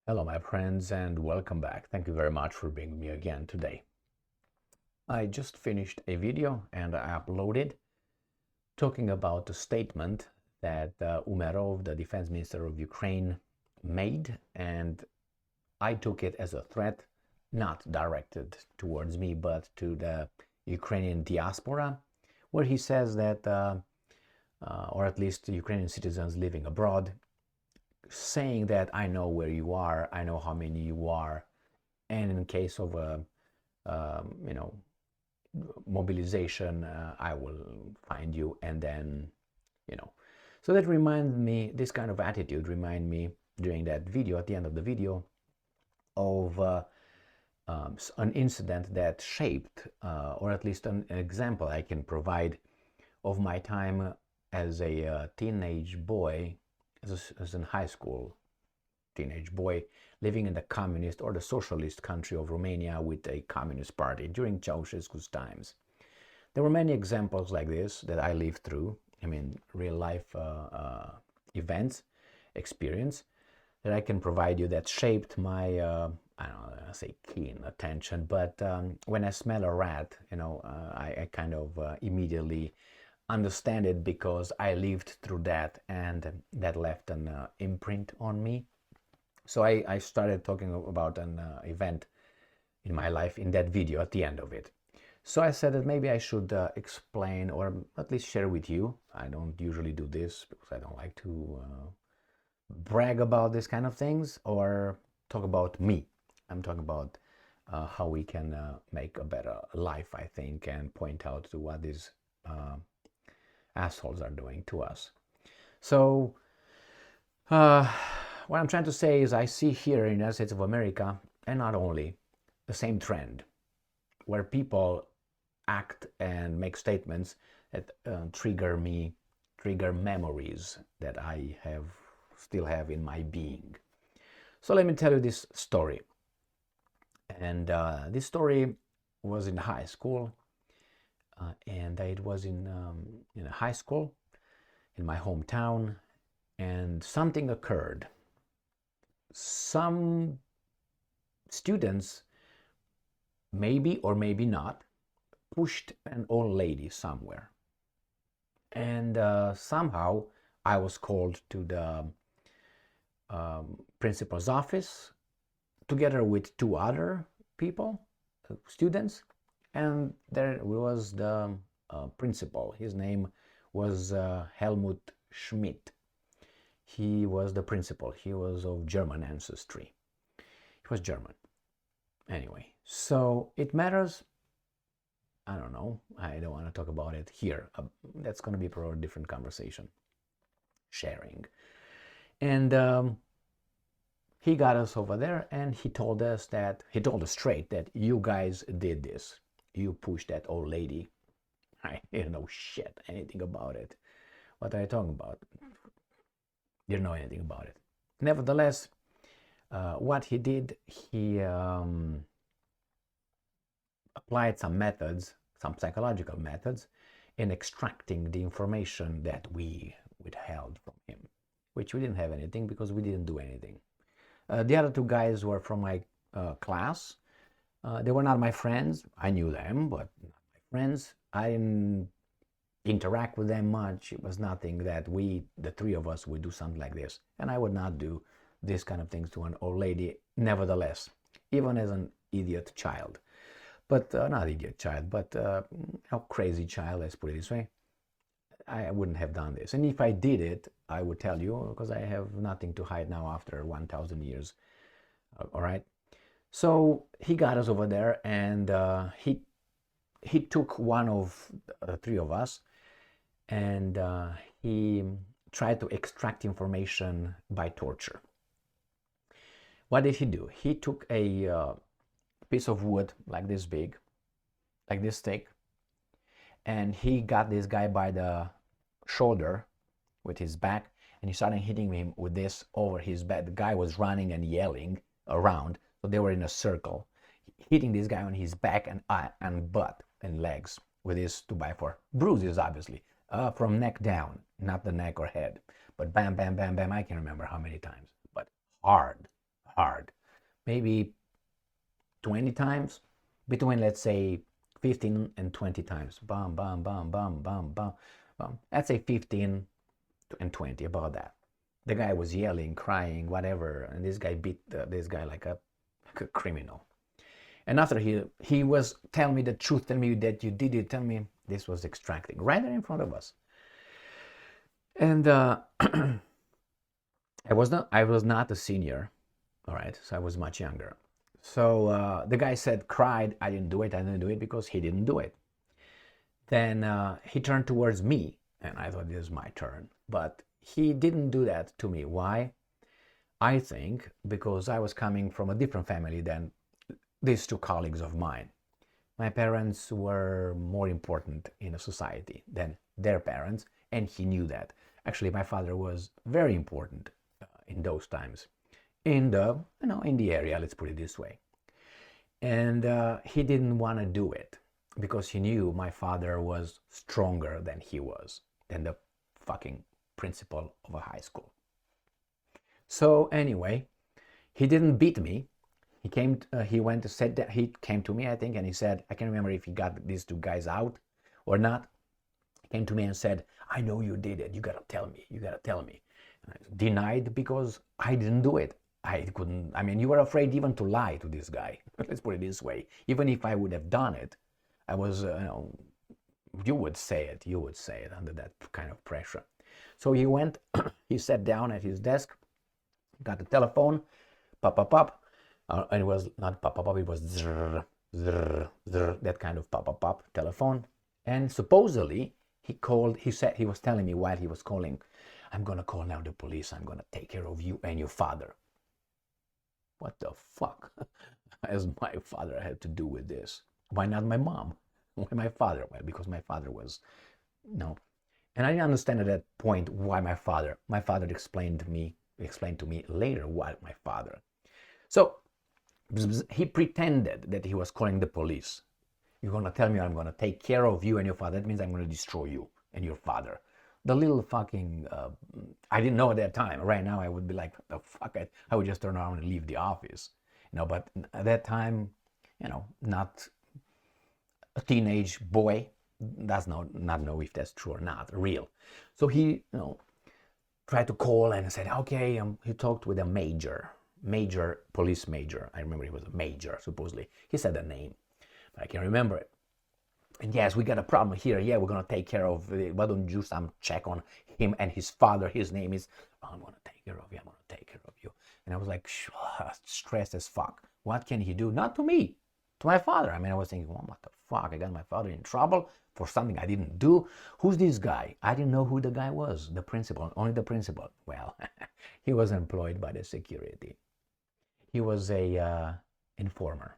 Hello, my friends, and welcome back. Thank you very much for being with me again today. I just finished a video and I uploaded talking about the statement that Umerov, the defense minister of Ukraine, made, and I took it as a threat, not directed towards me, but to the Ukrainian diaspora, where he says that, or at least Ukrainian citizens living abroad, saying that I know where you are, I know how many you are, and in case of a you know mobilization, I will find you, and then you know. So that reminds me, this kind of attitude remind me during that video, at the end of the video, of an incident that shaped, or at least an example I can provide of my time as a teenage boy, as in high school teenage boy living in the communist or the socialist country of Romania with a communist party during Ceausescu's times. There were many examples like this that I lived through. I mean, real life events, experience that I can provide you that shaped my, I don't know, I say keen attention, but when I smell a rat, I kind of immediately understand it because I lived through that and that left an imprint on me. So I started talking about an event in my life in that video at the end of it. So I said that maybe I should explain or at least share with you. I don't usually do this because I don't like to brag about this kind of things or talk about me. I'm talking about how we can make a better life, I think, and point out to what these assholes are doing to us. So what I'm trying to say is I see here in the United States of America, and not only, the same trend where people act and make statements that trigger memories that I still have in my being. So let me tell you this story. And this story was in high school, and it was in a high school in my hometown, and something occurred. Some students, maybe or maybe not, pushed an old lady somewhere. And somehow I was called to the principal's office together with two other people, students, and there was the principal. His name was Helmut Schmidt. He was the principal. He was of German ancestry. He was German. Anyway, so it matters. I don't know. I don't want to talk about it here. That's going to be for a different conversation. Sharing. And he got us over there and he told us straight that you guys did this. You pushed that old lady. I didn't know shit, anything about it. What are you talking about? Didn't know anything about it. Nevertheless, what he did, he applied some methods, some psychological methods, in extracting the information that we withheld from him, which we didn't have anything because we didn't do anything. The other two guys were from my class. They were not my friends. I knew them, but not my friends. I didn't interact with them much. It was nothing that the three of us, would do something like this. And I would not do this kind of things to an old lady, nevertheless, even as an idiot child. But not idiot child, but crazy child, let's put it this way. I wouldn't have done this. And if I did it, I would tell you, because I have nothing to hide now after 1,000 years. All right. So he got us over there, and he took one of the three of us, and he tried to extract information by torture. What did he do? He took a piece of wood like this big, like this thick, and he got this guy by the shoulder with his back, and he started hitting him with this over his back. The guy was running and yelling around, so they were in a circle, hitting this guy on his back and butt and legs with his 2x4. Bruises, obviously, from neck down, not the neck or head, but bam, bam, bam, bam. I can't remember how many times, but hard, hard. Maybe 20 times, between, let's say, 15 and 20 times. Bam, bam, bam, bam, bam, bam, bam. Let's say 15 and 20, about that. The guy was yelling, crying, whatever, and this guy beat this guy like a criminal. And after he was telling me the truth, tell me that you did it, tell me this was extracting right there in front of us. And I was not a senior, all right, so I was much younger. So the guy said, cried, I didn't do it because he didn't do it. Then he turned towards me, and I thought, this is my turn. But he didn't do that to me. Why? I think because I was coming from a different family than these two colleagues of mine. My parents were more important in a society than their parents, and he knew that. Actually, my father was very important in those times, in the area, let's put it this way. And he didn't want to do it because he knew my father was stronger than he was, than the fucking principal of a high school. So anyway, he didn't beat me. He came to me, I think, and he said, I can't remember if he got these two guys out or not. He came to me and said, I know you did it. You gotta tell me. You gotta tell me. And I denied because I didn't do it. I couldn't. I mean, you were afraid even to lie to this guy. Let's put it this way. Even if I would have done it, I was, you would say it. You would say it under that kind of pressure. So he went. He sat down at his desk, got the telephone, pop, pop, pop. And it was not pop, pop, pop, it was zrr, zrr, zrr, that kind of pop, pop, pop telephone. And supposedly he said, he was telling me while he was calling, I'm going to call now the police. I'm going to take care of you and your father. What the fuck has my father had to do with this? Why not my mom? Why my father? Well, because my father was, no. And I didn't understand at that point why my father explained to me later why my father. So he pretended that he was calling the police. You're going to tell me I'm going to take care of you and your father. That means I'm going to destroy you and your father. The little fucking, I didn't know at that time. Right now I would be like, the fuck, I would just turn around and leave the office. But at that time, not a teenage boy, does not know if that's true or not, real. So he, tried to call and said, okay, he talked with a police major. I remember he was a major, supposedly. He said a name, but I can't remember it. And yes, we got a problem here. Yeah, we're going to take care of it. Why don't you check on him and his father? His name is, I'm going to take care of you. I'm going to take care of you. And I was like, stressed as fuck. What can he do? Not to me, to my father. I mean, I was thinking, well, what the fuck? I got my father in trouble for something I didn't do. Who's this guy? I didn't know who the guy was, the principal, only the principal. Well, he was employed by the security. He was a informer.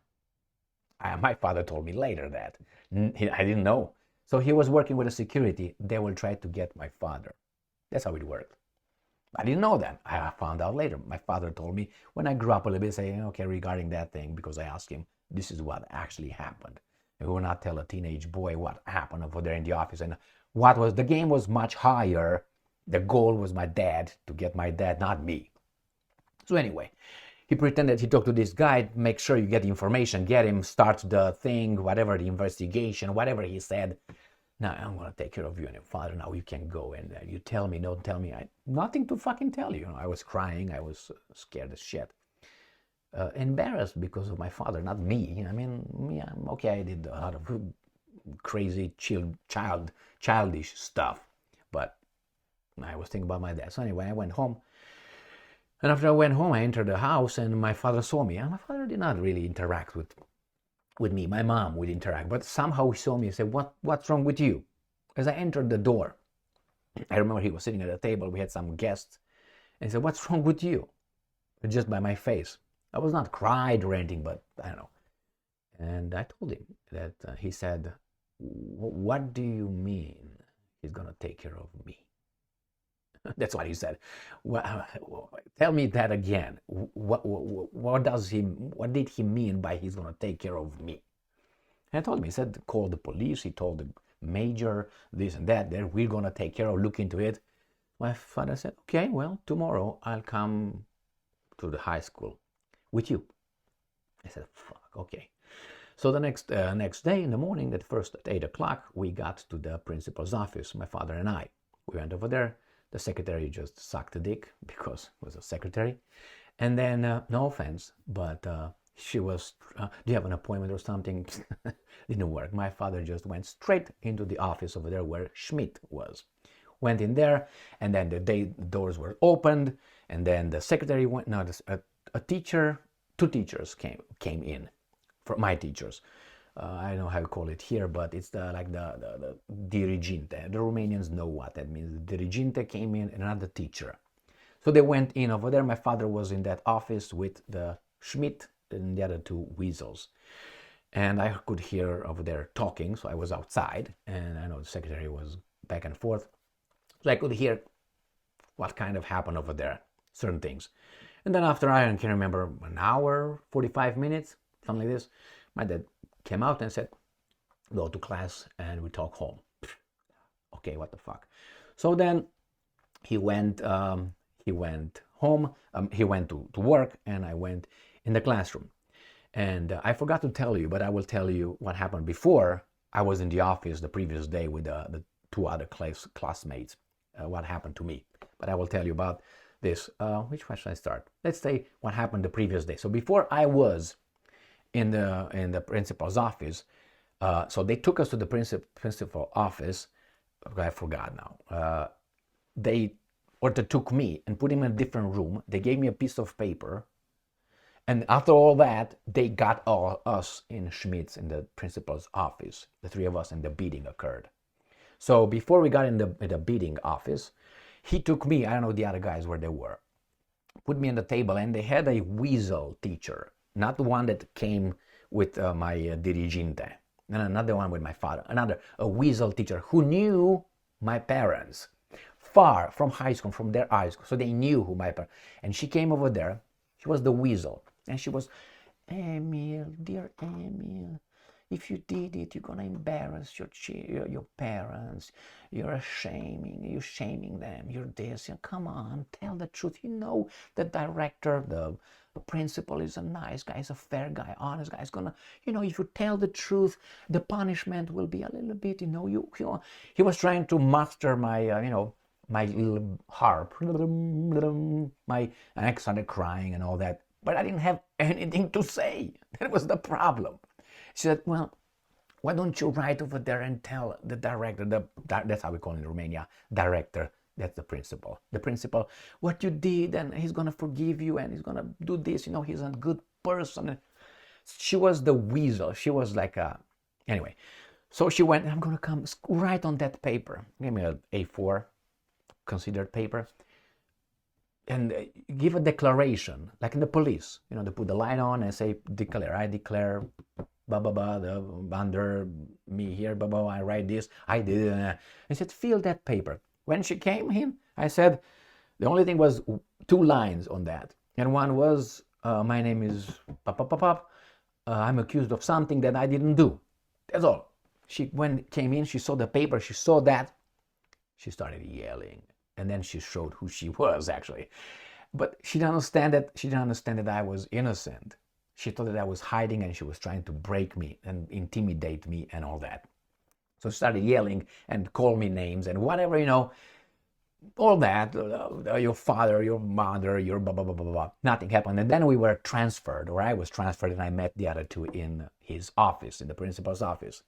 My father told me later that. I didn't know. So he was working with the security. They will try to get my father. That's how it worked. I didn't know that. I found out later. My father told me when I grew up a little bit, saying, okay, regarding that thing, because I asked him, this is what actually happened. And we will not tell a teenage boy what happened over there in the office. And the game was much higher. The goal was my dad, to get my dad, not me. So anyway, he pretended he talked to this guy, make sure you get the information, get him, start the thing, whatever, the investigation, whatever he said. Now, I'm going to take care of you and your father. Now you can go and you tell me, don't tell me. Nothing to fucking tell you. I was crying. I was scared as shit. Embarrassed because of my father, not me. I mean, I'm okay, I did a lot of crazy, childish stuff. But I was thinking about my dad. So anyway, I went home. And after I went home, I entered the house and my father saw me. And my father did not really interact with me. My mom would interact. But somehow he saw me and said, what's wrong with you? As I entered the door, I remember he was sitting at a table. We had some guests. And he said, what's wrong with you? Just by my face. I was not cried or anything, but I don't know. And I told him that he said, what do you mean he's going to take care of me? That's what he said. Well, tell me that again. What did he mean by he's going to take care of me? And I told him, he said, call the police. He told the major, this and that, we're going to take care of, look into it. My father said, okay, well, tomorrow I'll come to the high school. with you. I said, fuck, okay. So the next day in the morning, at 8 o'clock, we got to the principal's office, my father and I. We went over there. The secretary just sucked a dick because it was a secretary. And then, no offense, but she was, do you have an appointment or something? Didn't work. My father just went straight into the office over there where Schmidt was. Went in there, and then the doors were opened, and then the secretary went, no, a teacher, two teachers came in, for my teachers. I don't know how you call it here, but it's the dirigente. The Romanians know what that means. The dirigente came in, and another teacher. So they went in over there. My father was in that office with the Schmidt and the other two weasels. And I could hear over there talking, so I was outside, and I know the secretary was back and forth. So I could hear what kind of happened over there, certain things. And then after, I can remember, an hour, 45 minutes, something like this, my dad came out and said, go to class and we talk home. Okay, what the fuck. So then he went home, he went to work, and I went in the classroom. And I forgot to tell you, but I will tell you what happened before I was in the office the previous day with the two other classmates, what happened to me. But I will tell you about this. Which one should I start? Let's say what happened the previous day. So before I was in the principal's office, so they took us to the principal office. I forgot now. They took me and put him in a different room. They gave me a piece of paper. And after all that, they got all us in Schmidt's in the principal's office, the three of us, and the beating occurred. So before we got in the beating office, he took me, I don't know the other guys where they were, put me on the table, and they had a weasel teacher, not the one that came with my dirigente, and another one with my father, a weasel teacher who knew my parents, far from high school, from their high school, so they knew who my parents, and she came over there, she was the weasel. And she was, Emil, dear Emil, if you did it, you're gonna embarrass your parents. You're shaming them. You're this. Come on, tell the truth. You know the director, the principal is a nice guy, is a fair guy, honest guy. Is gonna, if you tell the truth, the punishment will be a little bit. He was trying to master my, my little harp. And I started crying and all that. But I didn't have anything to say. That was the problem. She said, well, why don't you write over there and tell the director, that's how we call it in Romania, director, that's the principal. The principal, what you did, and he's going to forgive you, and he's going to do this, he's a good person. She was the weasel. She was like anyway. So she went, I'm going to come write on that paper. Give me an A4 considered paper. And give a declaration, like in the police, they put the light on and say, declare, I declare, blah, blah, blah, under me here, blah, blah, I write this, I did. I said, fill that paper. When she came in, I said, the only thing was 2 lines on that. And one was, my name is pop, I'm accused of something that I didn't do. That's all. She came in, she saw the paper, she saw that, she started yelling. And then she showed who she was, actually. But she didn't understand that I was innocent. She thought that I was hiding, and she was trying to break me and intimidate me and all that. So she started yelling and call me names and whatever, all that. Your father, your mother, your blah, blah, blah, blah, blah. Nothing happened. And then we were transferred, or I was transferred, and I met the other two in his office, in the principal's office.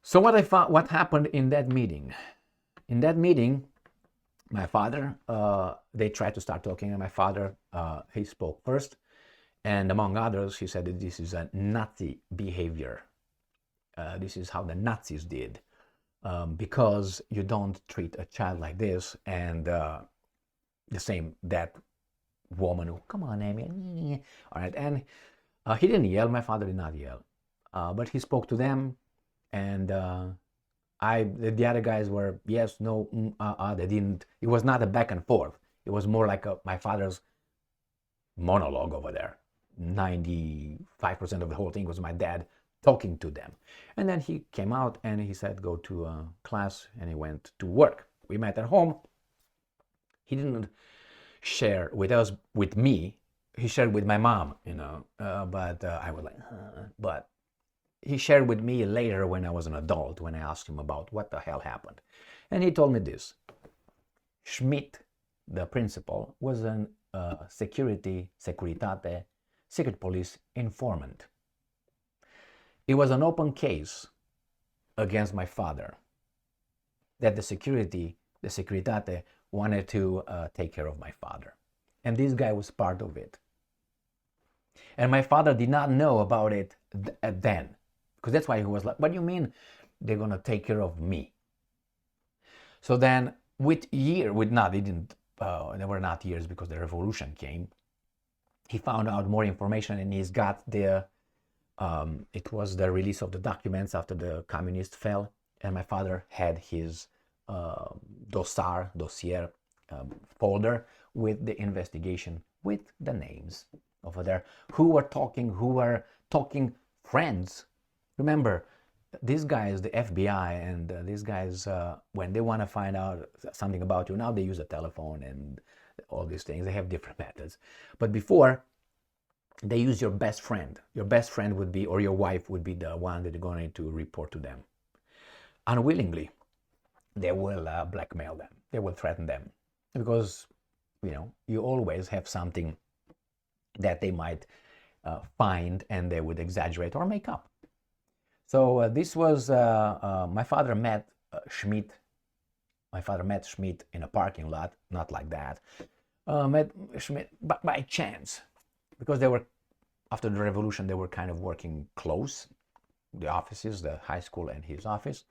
So what happened in that meeting? In that meeting, my father, they tried to start talking, and my father, he spoke first. And among others, he said that this is a Nazi behavior. This is how the Nazis did. Because you don't treat a child like this. And the same, that woman who, come on, Emil. All right. And he didn't yell. My father did not yell. But he spoke to them. And the other guys were yes, no, they didn't. It was not a back and forth. It was more like my father's monologue over there. 95% of the whole thing was my dad talking to them. And then he came out and he said, go to class, and he went to work. We met at home. He didn't share with me he shared with my mom, but I was like, but he shared with me later when I was an adult, when I asked him about what the hell happened. And he told me this. Schmidt, the principal, was an securitate, secret police informant. It was an open case against my father that the securitate wanted to take care of my father. And this guy was part of it. And my father did not know about it then. Because that's why he was like, what do you mean they're going to take care of me? So then there were not years because the revolution came. He found out more information and he's got it was the release of the documents after the communists fell. And my father had his dossier folder with the investigation, with the names over there, who were talking friends. Remember, these guys, the FBI, and these guys, when they want to find out something about you, now they use a telephone and all these things. They have different methods. But before, they use your best friend. Your best friend would be, or your wife would be the one that you're going to report to them. Unwillingly, they will blackmail them. They will threaten them. Because, you always have something that they might find and they would exaggerate or make up. So this was, my father met Schmidt. My father met Schmidt in a parking lot, not like that. Met Schmidt by chance, because after the revolution, they were kind of working close, the offices, the high school and his office.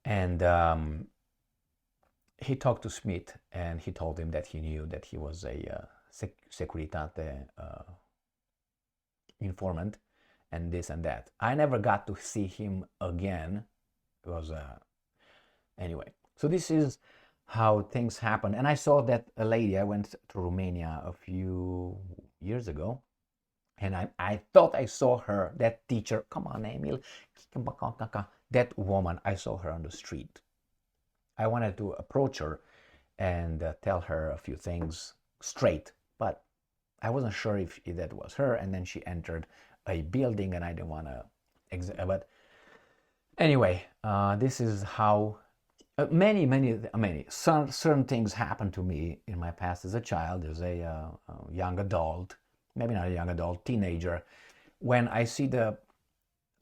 And he talked to Schmidt and he told him that he knew that he was a securitate informant and this and that. I never got to see him again. It was anyway. So this is how things happen. And I saw that a lady. I went to Romania a few years ago, and I thought I saw her. That teacher, come on, Emil, that woman. I saw her on the street. I wanted to approach her and tell her a few things straight, but I wasn't sure if that was her. And then she entered a building and I didn't want to but anyway, this is how many certain things happened to me in my past as a child, as a young adult, maybe not a young adult, teenager, when I see the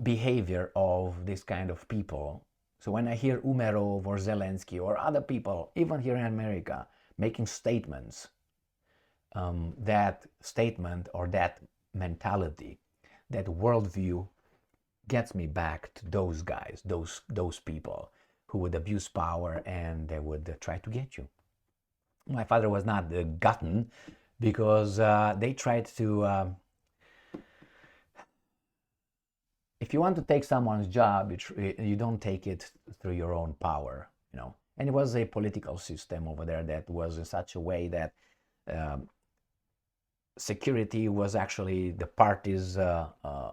behavior of this kind of people. So when I hear Umerov or Zelensky or other people, even here in America, making statements, that statement or that mentality, that worldview gets me back to those guys, those people who would abuse power and they would try to get you. My father was not gotten because they tried to. If you want to take someone's job, you don't take it through your own power, And it was a political system over there that was in such a way that security was actually the party's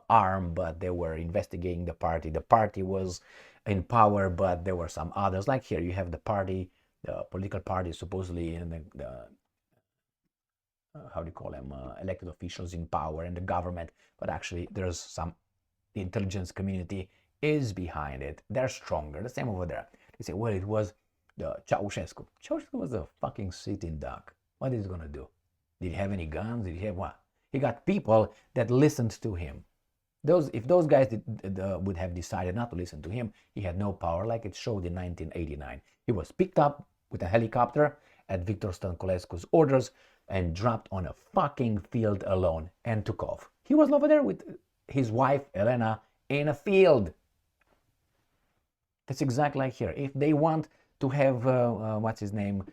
arm, but they were investigating the party. The party was in power, but there were some others. Like here, you have the party, the political party, supposedly in the how do you call them, elected officials in power and the government, but actually there's the intelligence community is behind it. They're stronger. The same over there. They say, well, it was the Ceausescu. Ceausescu was a fucking sitting duck. What is he gonna do? Did he have any guns? Did he have what? He got people that listened to him. If those guys would have decided not to listen to him, he had no power, like it showed in 1989. He was picked up with a helicopter at Victor Stănculescu's orders and dropped on a fucking field alone and took off. He was over there with his wife, Elena, in a field. That's exactly like here. If they want to have, what's his name?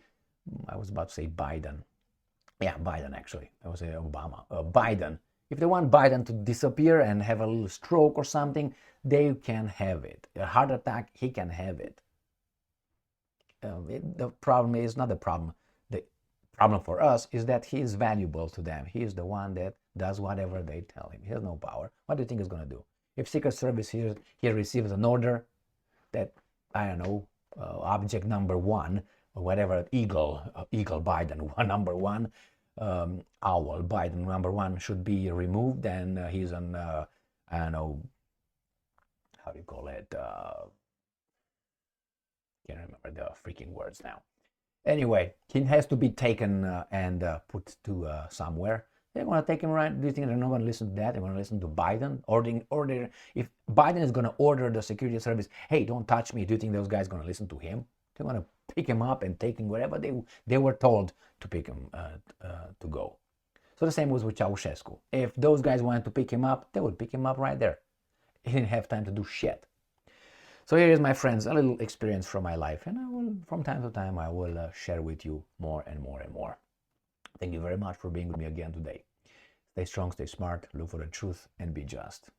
I was about to say Biden. Yeah, Biden actually. I was saying Obama. Biden. If they want Biden to disappear and have a little stroke or something, they can have it. A heart attack, he can have it. The problem is not the problem. The problem for us is that he is valuable to them. He is the one that does whatever they tell him. He has no power. What do you think he's going to do? If Secret Service here receives an order that, I don't know, object number 1 or whatever, Eagle Biden, number 1, owl, Biden #1, should be removed, and he's on, I don't know, how do you call it? Can't remember the freaking words now. Anyway, he has to be taken and put to somewhere. They're going to take him right. Do you think they're not going to listen to that? They're going to listen to Biden? Order. If Biden is going to order the security service, hey, don't touch me, do you think those guys are going to listen to him? They're going to pick him up and take him wherever they were told to pick him to go. So the same was with Ceausescu. If those guys wanted to pick him up, they would pick him up right there. He didn't have time to do shit. So here is, my friends, a little experience from my life, and I will, from time to time, I will share with you more and more and more. Thank you very much for being with me again today. Stay strong, stay smart, look for the truth, and be just.